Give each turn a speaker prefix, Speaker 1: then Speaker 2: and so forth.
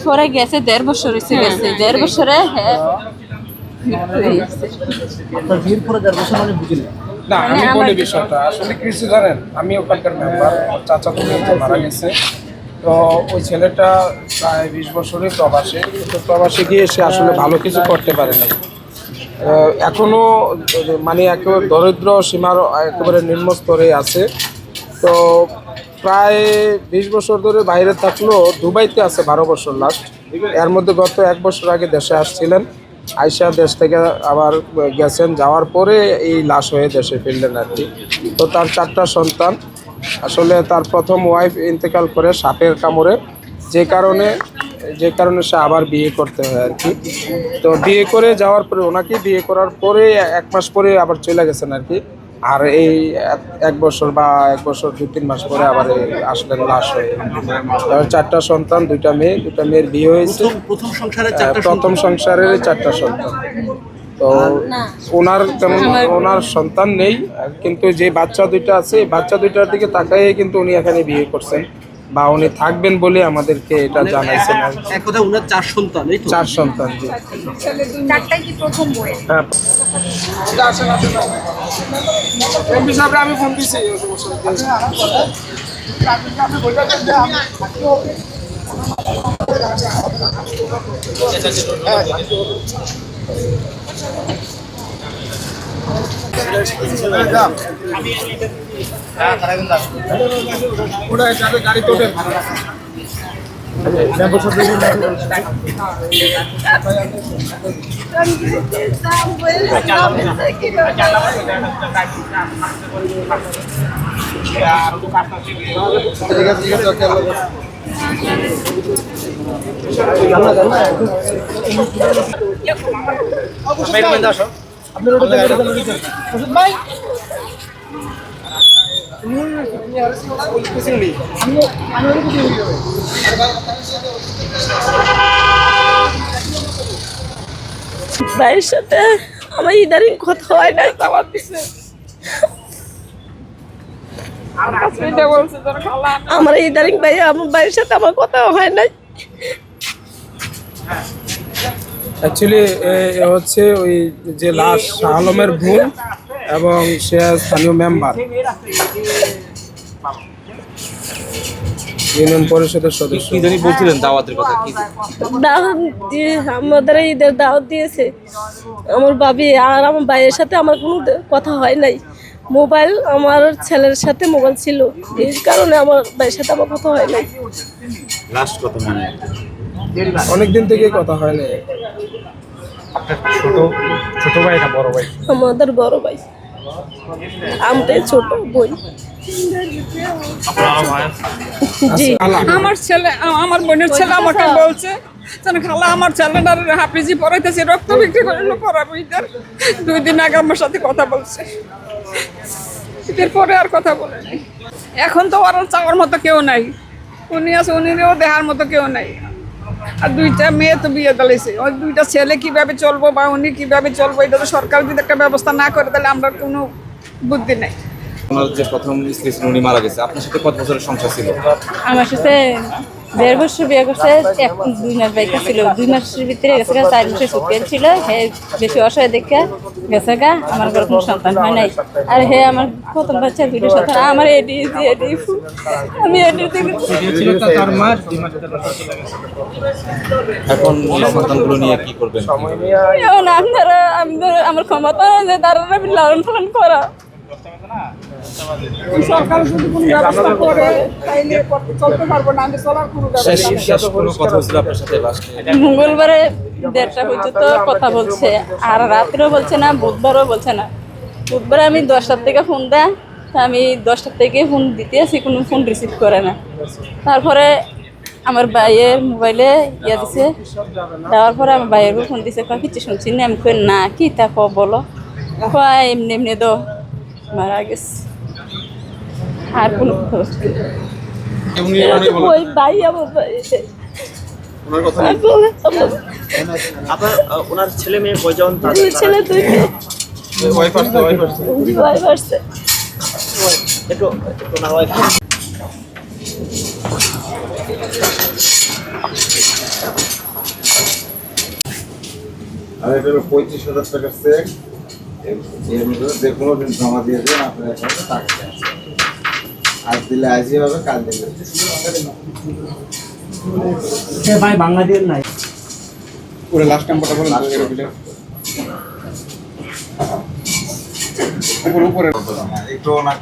Speaker 1: পরে গেছে 1.5 বছর হয়েছে গেছে 1.5 বছরে হ্যাঁ
Speaker 2: আপনার বিয়ের পরে 1.5 বছর মানে বুঝিনি।
Speaker 3: না আমি বলি বিষয়টা আসলে কিছু জানেন, আমি ওখানকার মেম্বার, চাচা তো মারা গেছে। তো ওই ছেলেটা প্রায় 20 বছরই প্রবাসে, তো প্রবাসে গিয়ে সে আসলে ভালো কিছু করতে পারে না। এখনো মানে একেবারে দরিদ্র সীমার একেবারে নিম্ন স্তরে আছে। তো প্রায় 20 বছর ধরে বাইরে থাকলেও দুবাইতে আছে 12 বছর লাস্ট। এর মধ্যে গত 1 বছর আগে দেশে আসছিলেন, আইসা দেশ থেকে আবার গেছেন, যাওয়ার পরে এই লাশ হয়ে দেশে ফিরলেন আর কি। তো তার 4টা সন্তান, আসলে তার প্রথম ওয়াইফ ইন্তেকাল করে সাপের কামড়ে, যে কারণে সে আবার বিয়ে করতে হয় আর কি। তো বিয়ে করে যাওয়ার পরে ওনাকে বিয়ে করার পরে 1 মাস পরে আবার চলে গেছেন আর কি। আর এই 1 বছর বা 1 বছর 2-3 মাস পরে আবার আসলেন লাশ হয়ে। তার 4টা সন্তান, 2টা মেয়ে, 2টা মেয়ের বিয়ে হয়েছে।
Speaker 2: প্রথম সংসারে 4টা
Speaker 3: প্রথম সংসারের 4টা সন্তান। তো ওনার সন্তান নেই, কিন্তু যে বাচ্চা 2টা আছে, এই বাচ্চা 2টার দিকে তাকাইয়ে কিন্তু উনি এখানে বিয়ে করছেন বা উনি থাকবেন বলে আমাদেরকে এটা জানাইছেন।
Speaker 2: এক কথা ওনার 4 সন্তান, এই তো
Speaker 3: 4 সন্তান, জি।
Speaker 4: চারটাই কি প্রথম বই?
Speaker 3: হ্যাঁ, এমপি সাহেব আমি ফোন দিছি। গাড়ি তোটেন
Speaker 1: ভাইয়ের সাথে আমার ইদারিং কথা হয় নাই, দাওয়াত দিছে আমার ইদারিং ভাই, আমার ভাইয়ের সাথে আমার কথা হয় নাই।
Speaker 3: অ্যাকচুয়ালি হচ্ছে ওই যে লাশ শাহ আলমের বোন এবং সে স্থানীয় মেম্বার, ইউনিয়ন পরিষদের সদস্য।
Speaker 5: কি জানি বলছিলেন দাওয়াতের কথা কি?
Speaker 1: দাওয়াত দিয়ে আমাদের ঈদের দাওয়াত দিয়েছে আমার ভাবি, আর আমার ভাইয়ের সাথে আমার কোনো কথা হয় নাই। মোবাইল আমার ছেলের সাথে মোবাইল ছিল, এই কারণে আমার ভাইয়ের সাথে আমার কথা হয় নাই।
Speaker 5: লাস্ট কথা মানে
Speaker 3: অনেকদিন থেকে কথা হয় না।
Speaker 5: আপনার ছোট ভাই না বড় ভাই?
Speaker 1: আমাদের বড় ভাই, আমাদের ছোট বই। জি,
Speaker 4: আমার ছেলে, আমার বোনের ছেলে আমাকে বলছে খালা আমার ছেলেটার হাফিজি পড়াইতেছে, রক্ত বিক্রি করে পড়াবো। 2 দিন আগে আমার সাথে কথা বলছে, ঈদের পরে আর কথা বলে নাই। এখন তো আর চাওয়ার মতো কেউ নাই, উনি আছে, উনিও দেখার মতো কেউ নাই। আর 2টা মেয়ে তো বিয়ে দিয়েছে, ওই 2টা ছেলে কিভাবে চলবো বা উনি কিভাবে চলবো, এটা তো সরকার যদি একটা ব্যবস্থা না করে তাহলে আমরা কোনো বুদ্ধি নাই।
Speaker 5: ওনার যে প্রথম স্ত্রী ছিল উনি মারা গেছে, আপনার সাথে কত বছরের সংসার ছিল?
Speaker 1: আমার সাথে 1.5 বছর বিয়ে করছে, 2 মাস বাইকা ছিল, 2 মাসের ভিতরে গেছে 4 বছর সুখের ছিল। হে বেশি অসহায় দেখে গেছে গা, আমার ঘরে কোনো সন্তান হয় নাই। আর হে আমার প্রথম বাচ্চা 2টা সন্তান, আমার আমি
Speaker 5: এখন সন্তানগুলো নিয়ে কি করবেন?
Speaker 1: এখন আপনারা আমার ক্ষমতা আছে তারা লালন পালন করা।
Speaker 4: সরকার যদি কোনো ব্যবস্থা করে তাইলে চলতে পারবো না, আমি চলার কোনো
Speaker 5: শেষ কোনো কথা হয়েছিল আপনার সাথে লাস্ট?
Speaker 1: মঙ্গলবারে 1:30টা পর্যন্ত কথা বলছে, আর রাত্রেও বলছে না, বুধবারও বলছে না। বুধবারে আমি 10টার থেকে ফোন দেয়, আমি 10টার থেকে ফোন দিতে আসি, কোনো ফোন রিসিভ করে না। তারপরে আমার ভাইয়ের মোবাইলে দিছে, দেওয়ার পরে আমার ভাইয়ের ফোন দিছে, কিছু শুনছি না। আমি কই না, কি তা বলো, এমনি এমনি তো মারা গেছে। আর কোনো ওই ভাই আমার ভাই
Speaker 2: ওনার ছেলে মেয়ে কয়জন?
Speaker 1: 2 ছেলে 2 মেয়ে।
Speaker 3: ওয়াইফ আসছে।
Speaker 2: একটু ওনার ওয়াইফ
Speaker 6: আর এটা হলো 35,000 টাকার চেক। এর মধ্যে যে কোনো দিন জমা দিয়ে দেন আপনার অ্যাকাউন্টে টাকা আছে। আজ দিলে আজই হবে, কাল দিলে
Speaker 2: ভাই বাংলাদেশ নাই
Speaker 5: পুরো লাস্ট নাম্বারটা বলেন তো এর ভিতরে উপরে
Speaker 6: একটু না